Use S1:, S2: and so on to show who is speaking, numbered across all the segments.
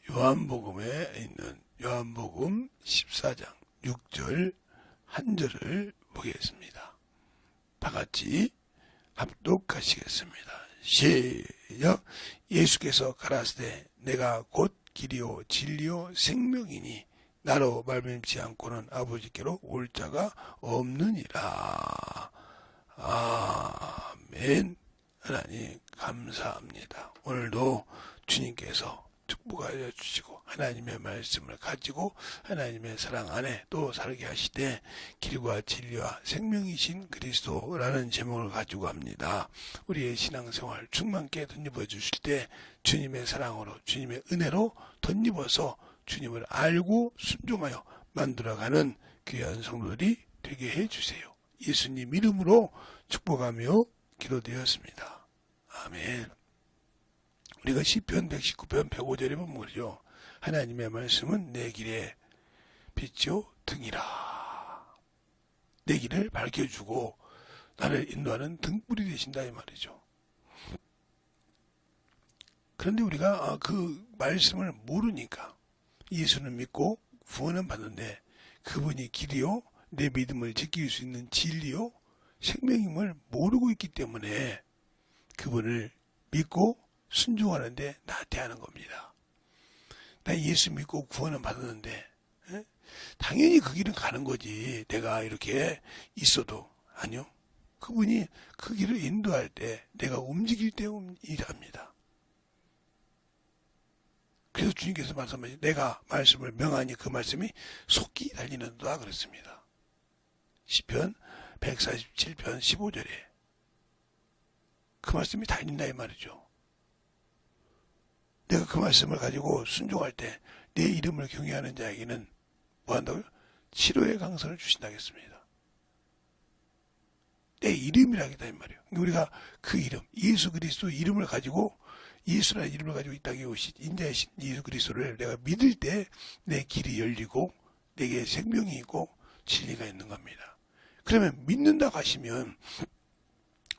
S1: 요한복음에 있는 요한복음 14장 6절 한 절을 보겠습니다. 다 같이 합독하시겠습니다. 시작. 예수께서 가라사대 내가 곧 길이요 진리요 생명이니 나로 말미암지 않고는 아버지께로 올 자가 없느니라. 아멘. 하나님 감사합니다. 오늘도 주님께서 축복하여 주시고 하나님의 말씀을 가지고 하나님의 사랑 안에 또 살게 하시되 길과 진리와 생명이신 그리스도라는 제목을 가지고 합니다. 우리의 신앙생활 충만케 덧입어 주실 때 주님의 사랑으로 주님의 은혜로 덧입어서 주님을 알고 순종하여 만들어가는 귀한 성도들이 되게 해주세요. 예수님 이름으로 축복하며 기도되었습니다. 아멘. 우리가 시편 119편 105절에 보면 그러죠. 하나님의 말씀은 내 길에 빛이요 등이라. 내 길을 밝혀주고 나를 인도하는 등불이 되신다 이 말이죠. 그런데 우리가 그 말씀을 모르니까 예수는 믿고 구원은 받는데 그분이 길이요 내 믿음을 지킬 수 있는 진리요 생명임을 모르고 있기 때문에 그분을 믿고 순종하는데 나태하는 겁니다. 나 예수 믿고 구원은 받았는데 당연히 그 길은 가는 거지. 내가 이렇게 있어도 아니요. 그분이 그 길을 인도할 때 내가 움직일 때 일합니다. 그래서 주님께서 말씀하신 내가 말씀을 명하니 그 말씀이 속히 달리는도다 그랬습니다. 시편 147편 15절에 그 말씀이 달린다 이 말이죠. 내가 그 말씀을 가지고 순종할 때 내 이름을 경외하는 자에게는 뭐 한다고요? 치료의 강선을 주신다겠습니다. 내 이름이라기다 이 말이에요. 우리가 그 이름 예수 그리스도 이름을 가지고 예수라는 이름을 가지고 이 땅에 오신 인자이신 예수 그리스도를 내가 믿을 때 내 길이 열리고 내게 생명이 있고 진리가 있는 겁니다. 그러면 믿는다고 하시면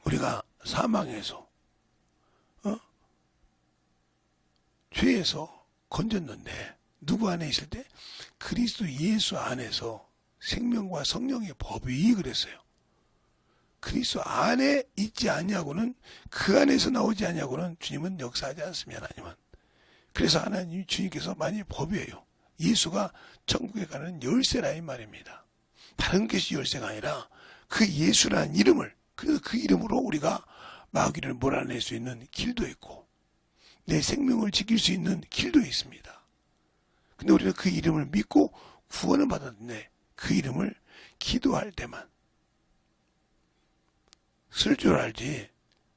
S1: 우리가 사망에서 죄에서 건졌는데 누구 안에 있을 때? 그리스도 예수 안에서 생명과 성령의 법이 그랬어요. 그리스도 안에 있지 않냐고는 그 안에서 나오지 않냐고는 주님은 역사하지 않습니다. 하나님은. 그래서 하나님 주님께서 만일 법이에요. 예수가 천국에 가는 열쇠라 이 말입니다. 다른 것이 열쇠가 아니라 그 예수라는 이름을 그래서 그 이름으로 우리가 마귀를 몰아낼 수 있는 길도 있고 내 생명을 지킬 수 있는 길도 있습니다. 근데 우리는 그 이름을 믿고 구원을 받았는데 그 이름을 기도할 때만 쓸 줄 알지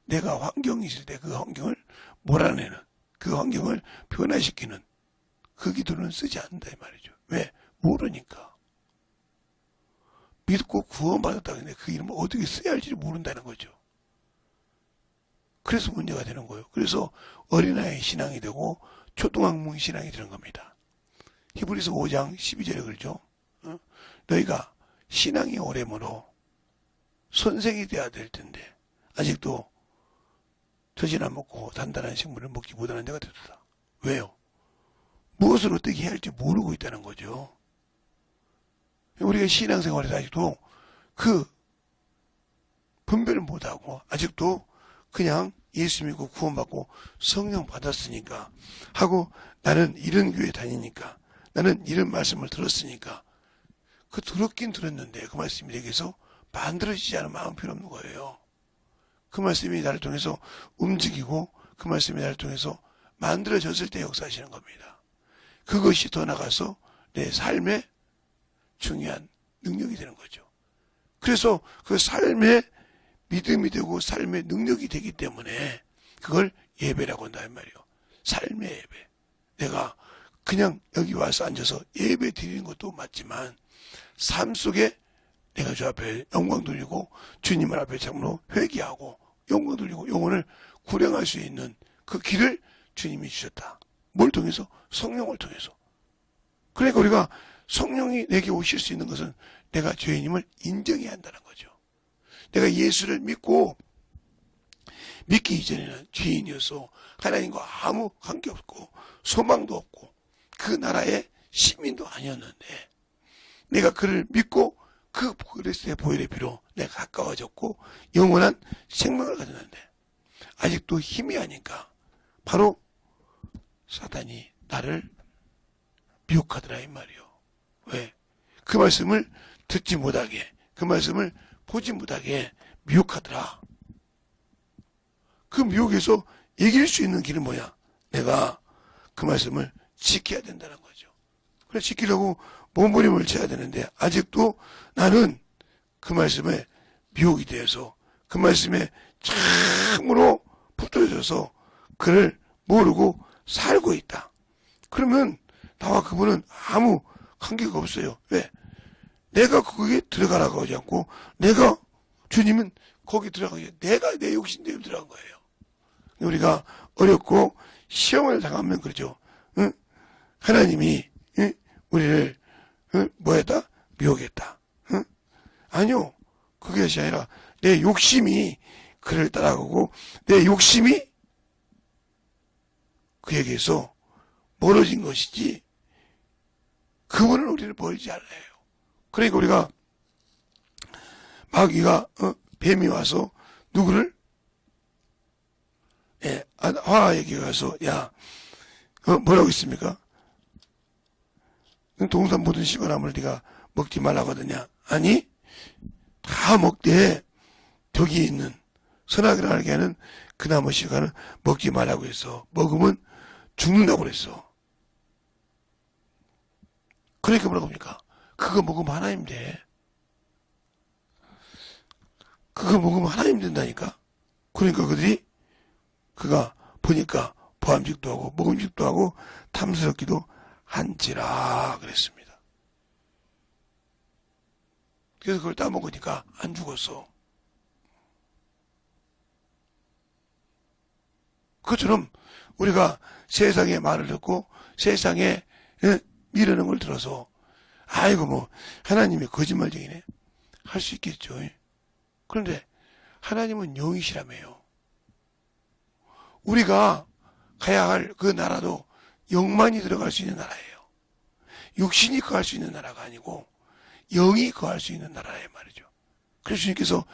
S1: 내가 환경이 있을 때 그 환경을 몰아내는 그 환경을 변화시키는 그 기도는 쓰지 않는다 이 말이죠. 왜? 모르니까. 믿고 구원받았다 근데 그 이름을 어떻게 써야 할지 모른다는 거죠. 그래서 문제가 되는 거예요. 그래서 어린아이 신앙이 되고 초등학생 신앙이 되는 겁니다. 히브리서 5장 12절에 그러죠. 너희가 신앙이 오래므로 선생이 되어야 될 텐데 아직도 젖이나 먹고 단단한 식물을 먹지 못하는 자가 되었다. 왜요? 무엇을 어떻게 해야 할지 모르고 있다는 거죠. 우리가 신앙생활에서 아직도 그 분별을 못하고 아직도 그냥 예수 믿고 구원받고 성령 받았으니까 하고 나는 이런 교회 다니니까 나는 이런 말씀을 들었으니까 그 들었긴 들었는데 그 말씀이 내게서 만들어지지 않은 마음 필요 없는 거예요. 그 말씀이 나를 통해서 움직이고 그 말씀이 나를 통해서 만들어졌을 때 역사하시는 겁니다. 그것이 더 나가서 내 삶의 중요한 능력이 되는 거죠. 그래서 그 삶의 믿음이 되고 삶의 능력이 되기 때문에 그걸 예배라고 한다 이 말이에요. 삶의 예배. 내가 그냥 여기 와서 앉아서 예배 드리는 것도 맞지만 삶 속에 내가 주 앞에 영광 돌리고 주님을 앞에 참으로 회개하고 영광 돌리고 영혼을 구령할 수 있는 그 길을 주님이 주셨다. 뭘 통해서? 성령을 통해서. 그러니까 우리가 성령이 내게 오실 수 있는 것은 내가 죄인임을 인정해야 한다는 거죠. 내가 예수를 믿고 믿기 이전에는 죄인이어서 하나님과 아무 관계 없고 소망도 없고 그 나라의 시민도 아니었는데 내가 그를 믿고 그 그리스도의 보혈의 피로 내가 가까워졌고 영원한 생명을 가졌는데 아직도 희미하니까 바로 사단이 나를 미혹하더라 이 말이요. 왜? 그 말씀을 듣지 못하게, 그 말씀을 보지 못하게 미혹하더라. 그 미혹에서 이길 수 있는 길은 뭐야? 내가 그 말씀을 지켜야 된다는 거죠. 그래서 지키려고 몸부림을 쳐야 되는데 아직도 나는 그 말씀에 미혹이 되어서 그 말씀에 참으로 붙들어져서 그를 모르고 살고 있다. 그러면 나와 그분은 아무 관계가 없어요. 왜? 내가 거기에 들어가라고 하지 않고 내가 주님은 거기 들어가게 내가 내 욕심대로 들어간 거예요. 우리가 어렵고 시험을 당하면 그러죠. 응? 하나님이 응? 우리를 응? 뭐했다? 미혹했다. 응? 아니요. 그것이 아니라 내 욕심이 그를 따라가고 내 욕심이 그에게서 멀어진 것이지 그분은 우리를 멀지 않아요. 그러니까 우리가 마귀가 뱀이 와서 누구를 화에게 가서 야 뭐라고 했습니까? 동산 모든 시바람을 네가 먹지 말라고 하더냐? 아니 다 먹되 덕이 있는 선악을 알게 하는 그 나무 시간은 먹지 말라고 해서 먹으면 죽는다고 그랬어. 그러니까 뭐라고 합니까? 그거 먹으면 하나님 돼. 그거 먹으면 하나님 된다니까. 그러니까 그들이 그가 보니까 보암직도 하고 먹음직도 하고 탐스럽기도 한지라 그랬습니다. 그래서 그걸 따먹으니까 안 죽었어. 그것처럼 우리가 세상의 말을 듣고 세상에 미루는 걸 들어서 아이고 뭐 하나님이 거짓말쟁이네 할 수 있겠죠. 그런데 하나님은 영이시라며요. 우리가 가야 할 그 나라도 영만이 들어갈 수 있는 나라예요. 육신이 거할 수 있는 나라가 아니고 영이 거할 수 있는 나라에 말이죠. 그래서 주님께서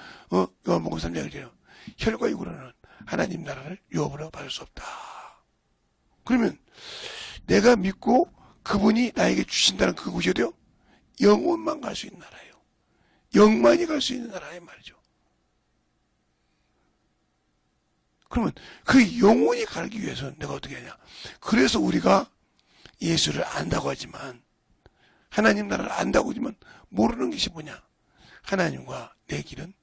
S1: 요한복음 3장에 그래요. 혈과 육으로는 하나님 나라를 유업으로 받을 수 없다. 그러면 내가 믿고 그분이 나에게 주신다는 그곳이 어디요? 영혼만 갈 수 있는 나라예요. 영만이 갈 수 있는 나라에 말이죠. 그러면 그 영혼이 가기 위해서는 내가 어떻게 하냐? 그래서 우리가 예수를 안다고 하지만 하나님 나라를 안다고 하지만 모르는 것이 뭐냐? 하나님과 내 길은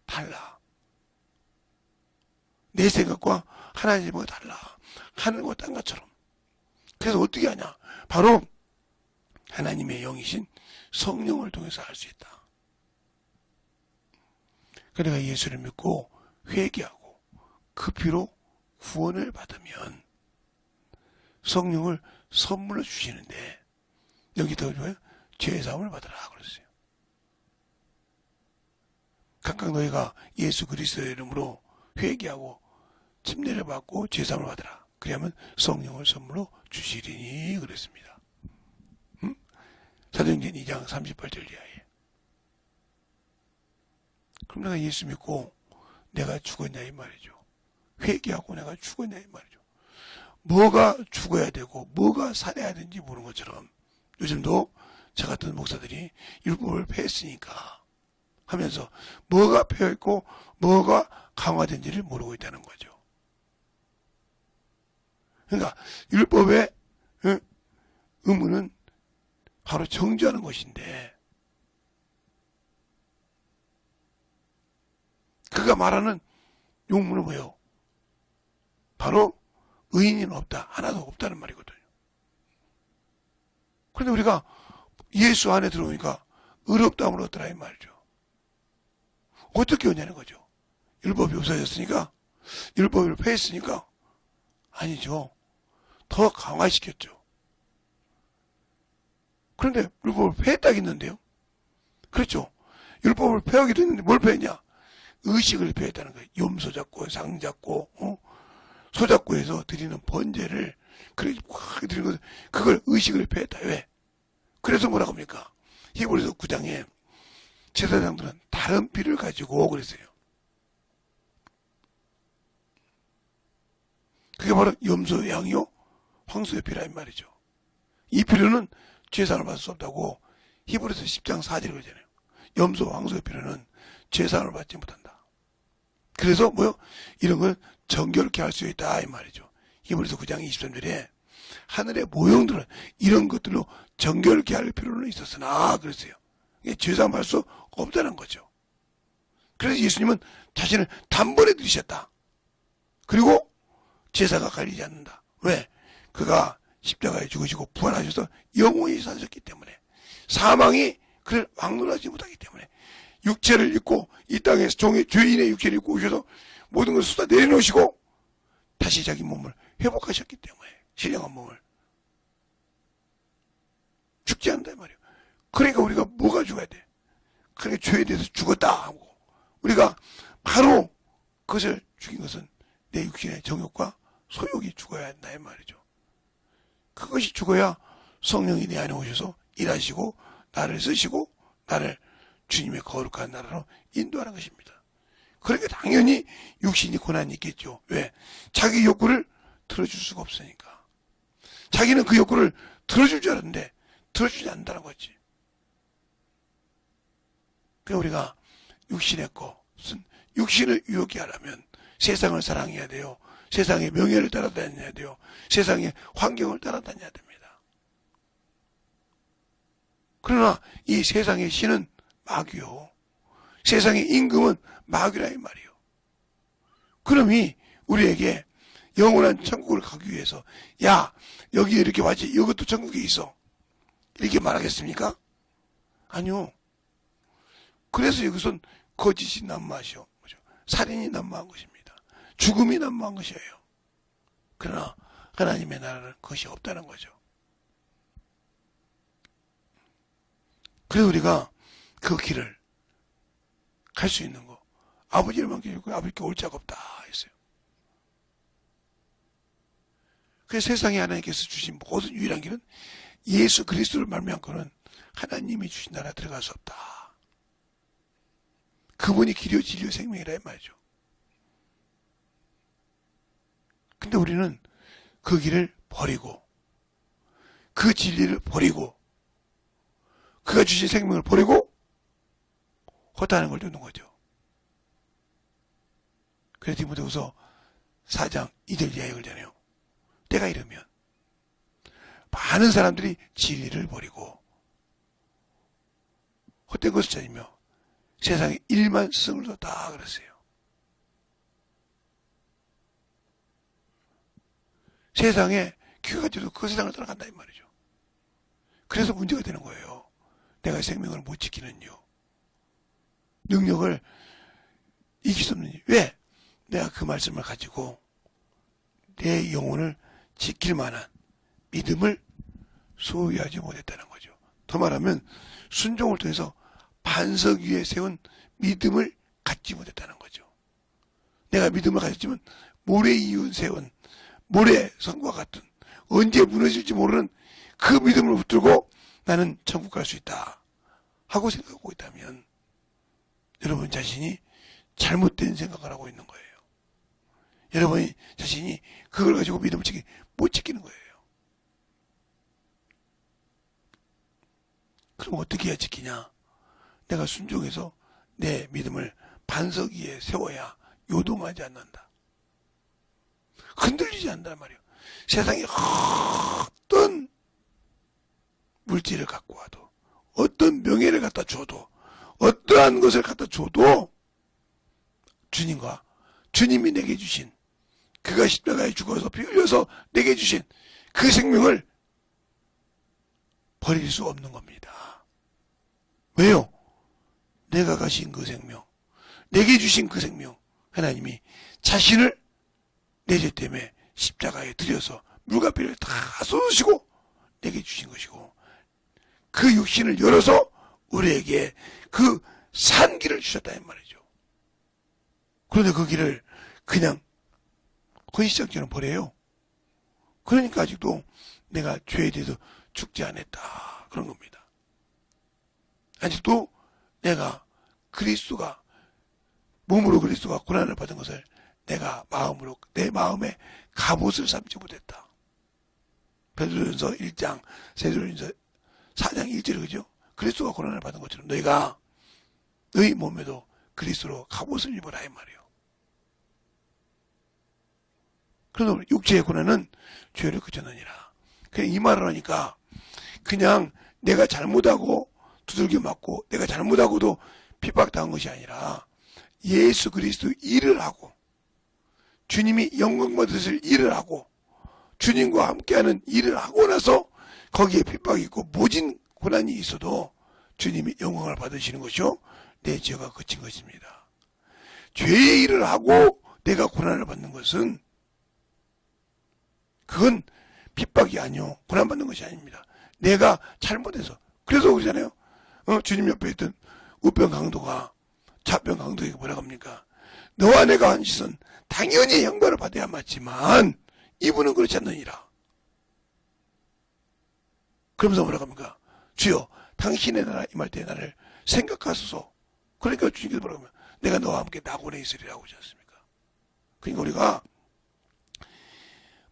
S1: 달라. 내 생각과 하나님과 달라. 하늘과 땅과처럼. 그래서 어떻게 하냐? 바로 하나님의 영이신 성령을 통해서 할 수 있다. 그러니까 예수를 믿고 회개하고 그 피로 구원을 받으면 성령을 선물로 주시는데 여기도 뭐예요? 죄의 사함을 받으라 그랬어요. 각각 너희가 예수 그리스도의 이름으로 회개하고 침례를 받고 죄 사함을 받으라. 그러면 성령을 선물로 주시리니 그랬습니다. 사도행전 2장 38절 이하에. 그럼 내가 예수 믿고 내가 죽었냐 이 말이죠. 회개하고 내가 죽었냐 이 말이죠. 뭐가 죽어야 되고 뭐가 살아야 되는지 모르는 것처럼 요즘도 저 같은 목사들이 율법을 폐했으니까 하면서 뭐가 폐했고 뭐가 강화된지를 모르고 있다는 거죠. 그러니까 율법의 의무는 바로 정죄하는 것인데 그가 말하는 용문은 뭐예요? 바로 의인은 없다. 하나도 없다는 말이거든요. 그런데 우리가 예수 안에 들어오니까 의롭다함을 얻더라 이 말이죠. 어떻게 오냐는 거죠. 율법이 없어졌으니까 율법을 폐했으니까 아니죠. 더 강화시켰죠. 그런데 율법을 폐했다고 했는데요. 그렇죠. 율법을 폐하기도 했는데 뭘 폐했냐? 의식을 폐했다는 거예요. 염소 잡고 상 잡고 소 잡고 해서 드리는 번제를 그래, 확 드린 것을, 그걸 의식을 폐했다. 왜? 그래서 뭐라고 합니까? 히브리서 9장에 제사장들은 다른 피를 가지고 그랬어요. 그게 바로 염소의 양이요, 황소의 피라 이 말이죠. 이 피로는 죄상을 받을 수 없다고 히브리서 10장 4절에 그러잖아요. 염소, 황소의 피로는 죄상을 받지 못한다. 그래서 뭐요? 이런 걸 정결케 할 수 있다 이 말이죠. 히브리서 9장 23절에 하늘의 모형들은 이런 것들로 정결케 할 필요는 있었으나 그랬어요. 이게 죄상 받을 수 없다는 거죠. 그래서 예수님은 자신을 단번에 들이셨다. 그리고 제사가 갈리지 않는다. 왜? 그가 십자가에 죽으시고 부활하셔서 영원히 사셨기 때문에, 사망이 그를 막론하지 못하기 때문에, 육체를 입고 이 땅에서 죄인의 육체를 입고 오셔서 모든 것을 쏟아 내려놓으시고 다시 자기 몸을 회복하셨기 때문에, 신령한 몸을 죽지 않는다 이 말이에요. 그러니까 우리가 뭐가 죽어야 돼? 그러니까 죄에 대해서 죽었다 하고, 우리가 바로 그것을 죽인 것은 내 육신의 정욕과 소욕이 죽어야 한다 이 말이죠. 그것이 죽어야 성령이 내 안에 오셔서 일하시고 나를 쓰시고 나를 주님의 거룩한 나라로 인도하는 것입니다. 그러니까 당연히 육신이 고난이 있겠죠. 왜? 자기 욕구를 들어줄 수가 없으니까. 자기는 그 욕구를 들어줄 줄 알았는데 들어주지 않는다는 거지. 그러니까 우리가 육신의 것은 육신을 유혹해 하려면 세상을 사랑해야 돼요. 세상의 명예를 따라다녀야 돼요. 세상의 환경을 따라다녀야 됩니다. 그러나 이 세상의 신은 마귀요, 세상의 임금은 마귀라 이 말이요. 그럼이 우리에게 영원한 천국을 가기 위해서, 야 여기 이렇게 왔지, 이것도 천국에 있어, 이렇게 말하겠습니까? 아니요. 그래서 여기선 거짓이 난무하시오, 살인이 난무한 것입니다. 죽음이 난무한 것이에요. 그러나 하나님의 나라는 그것이 없다는 거죠. 그래서 우리가 그 길을 갈 수 있는 거, 아버지를 맡기고 아버지께 올 자가 없다 했어요. 그래서 세상에 하나님께서 주신 모든 유일한 길은 예수 그리스도를 말미암고는 하나님이 주신 나라 들어갈 수 없다. 그분이 길이요 진리요 생명이라 이 말이죠. 근데 우리는 그 길을 버리고, 그 진리를 버리고, 그가 주신 생명을 버리고 헛다는 걸 듣는 거죠. 그래서 디모데후서 4장 2절 이하에 그러잖아요. 때가 이르면 많은 사람들이 진리를 버리고 헛된 것을 찾으며 세상에 일만 스승을 뒀다 그랬어요. 세상에 귀가 가지고 그 세상을 따라간다 이 말이죠. 그래서 문제가 되는 거예요. 내가 생명을 못 지키는 이유, 능력을 이길 수 없는 이유. 왜? 내가 그 말씀을 가지고 내 영혼을 지킬 만한 믿음을 소유하지 못했다는 거죠. 더 말하면 순종을 통해서 반석 위에 세운 믿음을 갖지 못했다는 거죠. 내가 믿음을 가졌지만 모래 이은 세운 모래성과 같은, 언제 무너질지 모르는 그 믿음을 붙들고 나는 천국 갈 수 있다 하고 생각하고 있다면 여러분 자신이 잘못된 생각을 하고 있는 거예요. 여러분이 자신이 그걸 가지고 믿음을 못 지키는 거예요. 그럼 어떻게 해야 지키냐? 내가 순종해서 내 믿음을 반석 위에 세워야 요동하지 않는다. 흔들리지 않는단 말이에요. 세상에 어떤 물질을 갖고 와도, 어떤 명예를 갖다 줘도, 어떠한 것을 갖다 줘도 주님과 주님이 내게 주신, 그가 십자가에 죽어서 피 흘려서 내게 주신 그 생명을 버릴 수 없는 겁니다. 왜요? 내가 가신 그 생명, 내게 주신 그 생명, 하나님이 자신을 내 죄 때문에 십자가에 들여서 물과 피를 다 쏟으시고 내게 주신 것이고, 그 육신을 열어서 우리에게 그 산 길을 주셨다 이 말이죠. 그런데 그 길을 그냥 헌시작처럼 버려요. 그러니까 아직도 내가 죄에 대해서 죽지 않았다. 그런 겁니다. 아직도 내가 그리스도가 몸으로 그리스도가 고난을 받은 것을 내가 마음으로 내 마음에 갑옷을 삼지 못했다. 베드로전서 1장, 세드로전서 4장 1절에 그죠? 그리스도가 고난을 받은 것처럼 너희가 너희 몸에도 그리스도로 갑옷을 입어라 이 말이에요. 그래서 육체의 고난은 죄를 그쳤느니라. 그냥 이 말을 하니까 그냥 내가 잘못하고 두들겨 맞고 내가 잘못하고도 핍박당한 것이 아니라 예수 그리스도 일을 하고 주님이 영광 받으실 일을 하고 주님과 함께하는 일을 하고 나서 거기에 핍박이 있고 모진 고난이 있어도 주님이 영광을 받으시는 것이요 내 죄가 그친 것입니다. 죄의 일을 하고 내가 고난을 받는 것은 그건 핍박이 아니요 고난받는 것이 아닙니다. 내가 잘못해서 그래서 그러잖아요. 주님 옆에 있던 우병 강도가 좌병 강도에게 뭐라고 합니까? 너와 내가 한 짓은 당연히 형벌을 받아야 맞지만 이분은 그렇지 않느니라. 그러면서 뭐라고 합니까? 주여 당신의 나라 임할 때 나를 생각하소서. 그러니까 주님께서 뭐라고 하면 내가 너와 함께 낙원에 있으리라고 하지 않습니까? 그러니까 우리가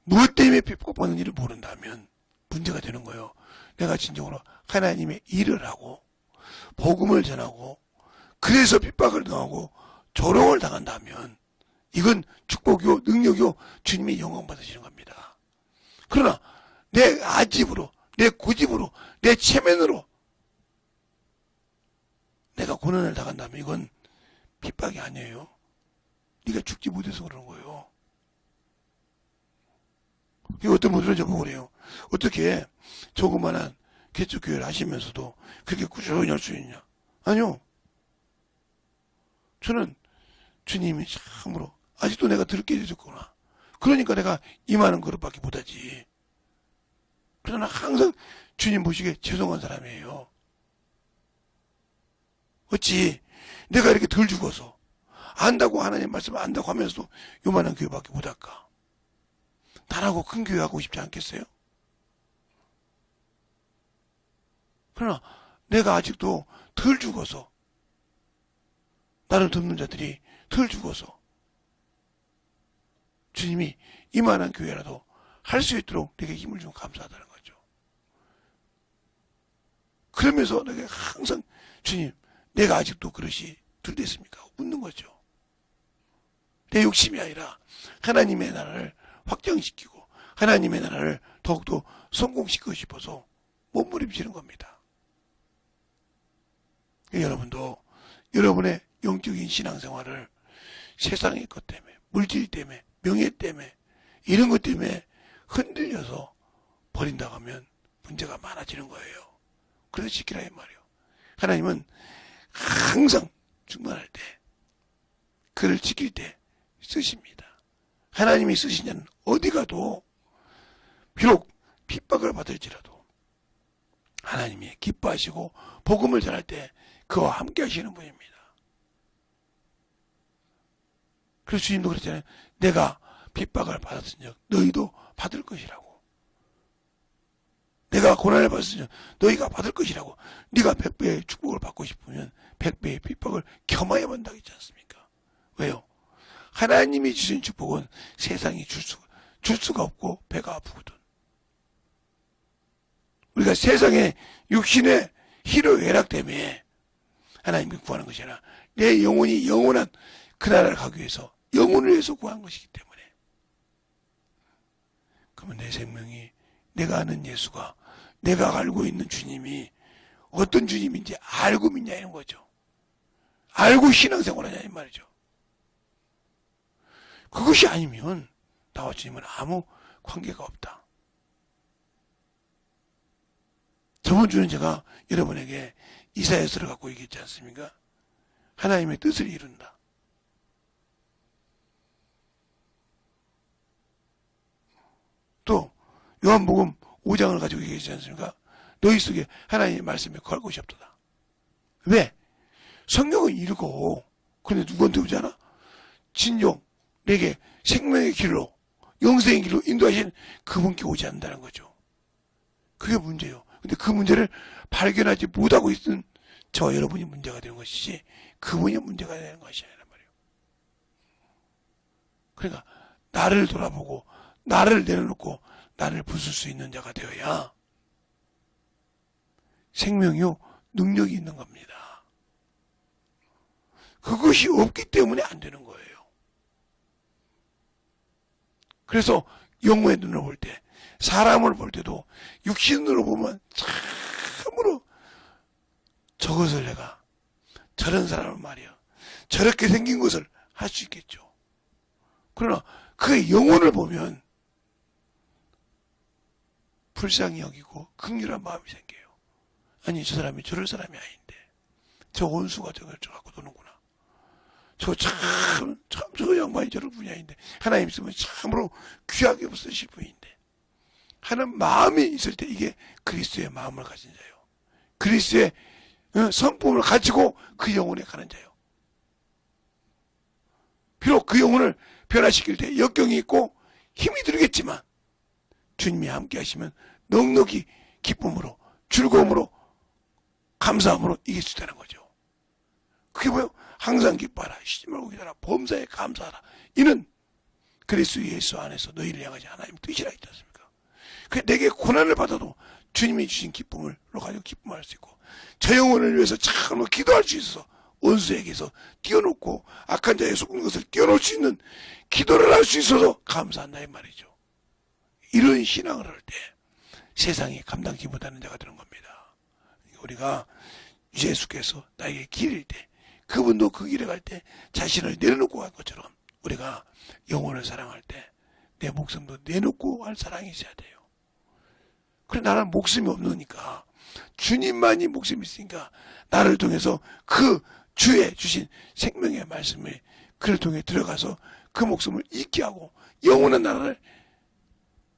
S1: 무엇 때문에 핍박받는 일을 모른다면 문제가 되는 거예요. 내가 진정으로 하나님의 일을 하고 복음을 전하고 그래서 핍박을 당하고 조롱을 당한다면 이건 축복이요 능력이요 주님이 영광 받으시는 겁니다. 그러나 내 아집으로 내 고집으로 내 체면으로 내가 고난을 당한다면 이건 핍박이 아니에요. 네가 죽지 못해서 그러는 거예요. 어떤 분들은 저보고 그래요. 어떻게 조그만한 개척교회를 하시면서도 그렇게 꾸준히 할 수 있냐. 아니요. 저는 주님이 참으로 아직도 내가 들을 게 있었구나. 그러니까 내가 임하는 그릇밖에 못하지. 그러나 항상 주님 보시기에 죄송한 사람이에요. 어찌 내가 이렇게 덜 죽어서 안다고 하나님 말씀을 안다고 하면서도 요만한 교회밖에 못할까. 나라고 큰 교회 하고 싶지 않겠어요? 그러나 내가 아직도 덜 죽어서 나를 돕는 자들이 덜 죽어서 주님이 이만한 교회라도 할 수 있도록 내게 힘을 주면 감사하다는 거죠. 그러면서 내가 항상 주님 내가 아직도 그릇이 덜 됐습니까? 묻는 거죠. 내 욕심이 아니라 하나님의 나라를 확장시키고 하나님의 나라를 더욱더 성공시키고 싶어서 몸부림치는 겁니다. 여러분도 여러분의 영적인 신앙생활을 세상의 것 때문에 물질 때문에 명예 때문에 이런 것 때문에 흔들려서 버린다고 하면 문제가 많아지는 거예요. 그래서 지키라 이 말이에요. 하나님은 항상 충만할 때 그를 지킬 때 쓰십니다. 하나님이 쓰신 자는 어디 가도 비록 핍박을 받을지라도 하나님이 기뻐하시고 복음을 전할 때 그와 함께 하시는 분입니다. 그래서 주님도 그랬잖아요. 내가 핍박을 받았으니 너희도 받을 것이라고. 내가 고난을 받았으니 너희가 받을 것이라고. 네가 100배의 축복을 받고 싶으면 100배의 핍박을 겸하여 본다고 했지 않습니까? 왜요? 하나님이 주신 축복은 세상이 줄 수가 없고 배가 아프거든. 우리가 세상의 육신의 희로 애락 때문에 하나님께 구하는 것이 아니라 내 영혼이 영원한 그 나라를 가기 위해서 영혼을 위해서 구한 것이기 때문에 그러면 내 생명이 내가 아는 예수가 내가 알고 있는 주님이 어떤 주님인지 알고 믿냐 이런 거죠. 알고 신앙생활하냐 이 말이죠. 그것이 아니면 나와 주님은 아무 관계가 없다. 저번 주는 제가 여러분에게 이사야서를 갖고 얘기했지 않습니까? 하나님의 뜻을 이룬다. 또 요한복음 5장을 가지고 얘기했지 않습니까? 너희 속에 하나님의 말씀에 거할 곳이 없도다. 왜? 성경은 읽고 그런데 누구한테 오지 않아? 진정 내게 생명의 길로 영생의 길로 인도하신 그분께 오지 않는다는 거죠. 그게 문제예요. 근데 그 문제를 발견하지 못하고 있는 저와 여러분이 문제가 되는 것이지 그분이 문제가 되는 것이 아니란 말이에요. 그러니까 나를 돌아보고 나를 내려놓고 나를 부술 수 있는 자가 되어야 생명이요 능력이 있는 겁니다. 그것이 없기 때문에 안 되는 거예요. 그래서 영혼의 눈을 볼 때, 사람을 볼 때도 육신으로 보면 참으로 저것을 내가 저런 사람을 말이야 저렇게 생긴 것을 할 수 있겠죠. 그러나 그의 영혼을 보면 불쌍히 여기고 긍휼한 마음이 생겨요. 아니 저 사람이 저럴 사람이 아닌데 저 원수가 저걸 갖고 노는구나. 저 양반이 저럴 분이 아닌데 하나님 있으면 참으로 귀하게 쓰실 분인데 하는 마음이 있을 때 이게 그리스도의 마음을 가진 자예요. 그리스도의 성품을 가지고 그 영혼에 가는 자예요. 비록 그 영혼을 변화시킬 때 역경이 있고 힘이 들겠지만 주님이 함께 하시면 넉넉히 기쁨으로 즐거움으로 감사함으로 이길 수 있다는 거죠. 그게 뭐예요? 항상 기뻐하라. 쉬지 말고 기다라. 범사에 감사하라. 이는 그리스도 예수 안에서 너희를 향하신 하나님 뜻이라 했지 않습니까? 내게 고난을 받아도 주님이 주신 기쁨을 가지고 기쁨할 수 있고 저 영혼을 위해서 참으로 기도할 수 있어서 원수에게서 띄워놓고 악한 자의 속은 것을 띄워놓을 수 있는 기도를 할 수 있어서 감사한다 이 말이죠. 이런 신앙을 할 때 세상이 감당치 못하는 자가 되는 겁니다. 우리가 예수께서 나에게 길일 때 그분도 그 길에 갈 때 자신을 내려놓고 간 것처럼 우리가 영혼을 사랑할 때 내 목숨도 내놓고 할 사랑이 있어야 돼요. 그래 나는 목숨이 없으니까 주님만이 목숨이 있으니까 나를 통해서 그 주의 주신 생명의 말씀을 그를 통해 들어가서 그 목숨을 잊게 하고 영원한 나라를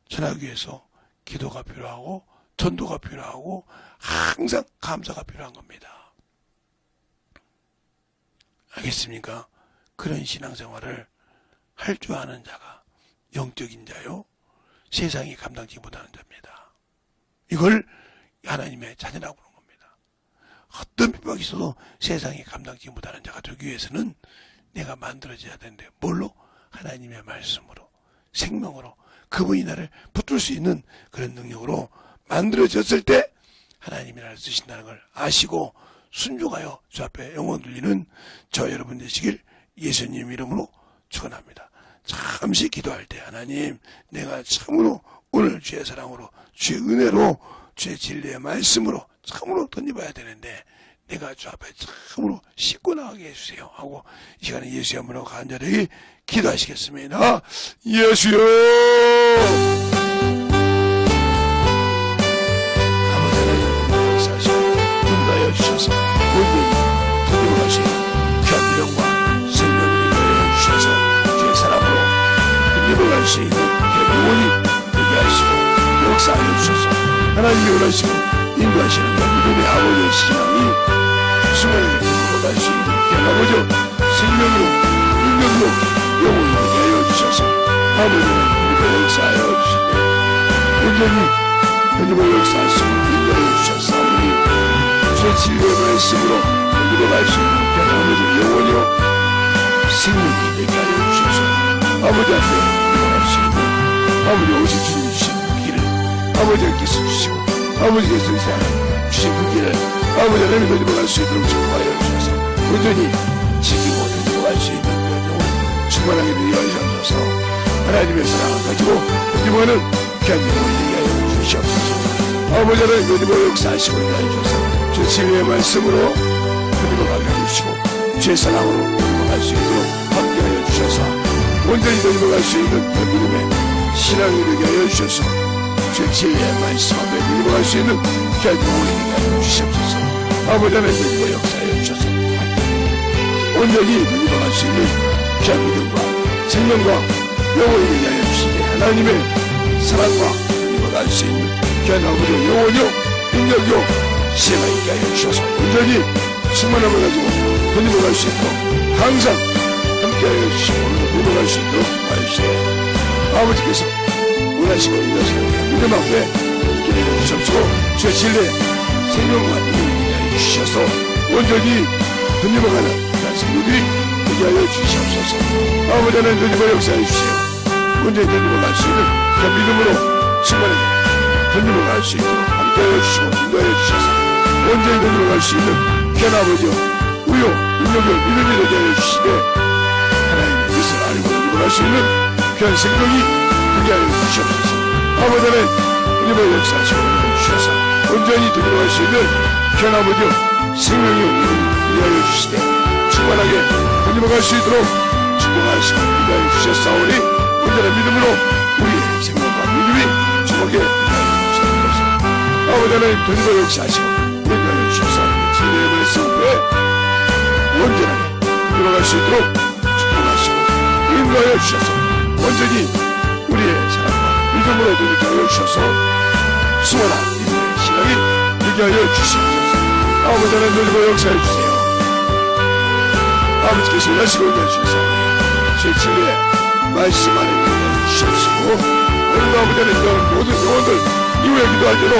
S1: 전하기 위해서 기도가 필요하고 전도가 필요하고 항상 감사가 필요한 겁니다. 알겠습니까? 그런 신앙생활을 할 줄 아는 자가 영적인 자요 세상이 감당치 못하는 자입니다. 이걸 하나님의 자녀라고 하는 겁니다. 어떤 핍박이 있어도 세상이 감당치 못하는 자가 되기 위해서는 내가 만들어져야 되는데 뭘로? 하나님의 말씀으로 생명으로 그분이 나를 붙들 수 있는 그런 능력으로 만들어졌을 때 하나님이 나를 쓰신다는 걸 아시고 순종하여 주 앞에 영혼 돌리는 저 여러분 되시길 예수님 이름으로 축원합니다. 잠시 기도할 때 하나님 내가 참으로 오늘 주의 사랑으로 주의 은혜로 주의 진리의 말씀으로 참으로 던져봐야 되는데 내가 주 앞에 참으로 씻고 나가게 해주세요 하고 이 시간에 예수의 이름으로 간절히 기도하시겠습니다. 예수여 아버지 하나님 역사하시고 인도하여 주셔서 모든 드디어 귀한 미련과 생명을 인도하여 주셔서 주의 사랑으로 힘을 수 있는 영원히 되게 하시고 역사하여 주셔서 하나님이 원하시고 인도하시는 믿음의 아버지의 신앙이 수많은 힘으로 갈 수 있는 아버지 생명으로 능력으로 영원히 되게 하여 주셔서 아버지는 우리가 역사하여 주시네 온전히 하나님을 역사하시고 인도하여 주셔서 아버지 주의 진리의 말씀으로 우리가 갈 수 있는 아버지 영원히로 생명이 되게 하여 주셔서 아버지 앞에 갈 수 있는 아버지 오실 주님 주신 그 길을 아버지께서 주시고 아버지께서 이 사람 주신 그 길을 아버지 하나님이 어디로 갈 수 있도록 축복하여 주셔서 온전히 지키고 어디로 갈 수 있는 영혼 충만하게 되게 하셔서 하나님의 사랑을 가지고 어디로가는 귀한 영혼이 되게 하여 주시옵소서. 아버지 하나님 어디로 역사하시고 되게 하여 주셔서 주의 진리의 말씀으로 어디로 가게 해주시고 주의 사랑으로 어디로 갈 수 있도록 함께하여 주셔서 온전히 어디로 갈 수 있는 그 믿음의 신앙이 되게 하여 주셔서 주의 진리의 말씀 앞에 믿음을 수 있는 귀한 영혼이 되게 하여 주시옵소서. 아버지 하나님 믿음을 역사하여 주셔서 온전히 믿음을 수 있는 귀한 믿음과 생명과 영혼이 되게 하여 주시되 하나님의 사랑과 믿음을 수 있는 귀한 아버지 영혼이요 능력이요 시행하 있게 하여 주셔서 온전히 충만함을 가지고 믿음을 수 있도록 항상 함께 하여 주시고 믿음을 수 있도록 하여 주시되 아버지께서 원하시고 인도하시는 믿음 앞에 기대해 주십시오. 주의 진리의 생명과 능력을 주셔서 온전히 던져먹어가는 그런 성도들이 되게 하여 주시옵소서. 아버지 하나님 던져먹어 역사해 주세요. 온전히 던져먹을 수 있는 그 믿음으로 충만하게 던져먹을 수 있도록 함께하여 주시고 인도하여 주셔서 온전히 던져먹을 수 있는 귀한 아버지여 우요 능력을 믿음이 되게 하여 주시되 하나님의 뜻을 알고 던져먹을 수 있는 귀한 생명이 되게 하여 주시옵소서. 아버지 하나님 던져먹어 역사하시고 주셔서 온전히 던져먹을 수 있는 귀한 아버지여 생명이 위하여 주시되 충만하게 던져먹을 수 있도록 축복하시고 위하여 주셨사오니 온전한 믿음으로 우리의 생명과 믿음이 주목에 위하여 주시옵소서. 아버지 하나님 던져먹어 역사하시고 위하여 주셨사오니 진리의 말씀에 온전하게 던져먹을 수 있도록 축복하시고 인도하여 주셔서 온전히 우리의 사랑과 믿음으로 되게 하여 주셔서 수원한 믿음의 신앙이 되게 하여 주시옵소서. 아버지 하나님 던져먹어 역사해 주세요. 아버지께서 원하시고 인도하셔서 제 진리의 말씀 안에 인도해 주시옵시고 오늘도 아버지 하나님 모든 영혼들 이후에 기도할 때도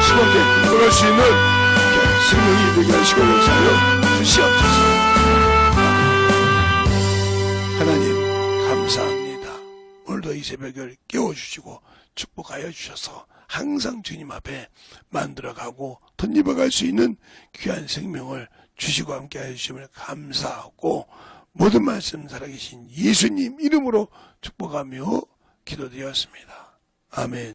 S1: 심하게 던져먹을 수 있는 생명이 되게 하시고 역사하여 주시옵소서. 하나님 감사합니다. 오늘도 이 새벽을 깨워주시고 축복하여 주셔서 항상 주님 앞에 만들어가고 던져먹을 수 있는 귀한 생명을 주시고 함께하여 주심을 감사하고 모든 말씀 살아계신 예수님 이름으로 축복하며 기도드렸습니다. 아멘.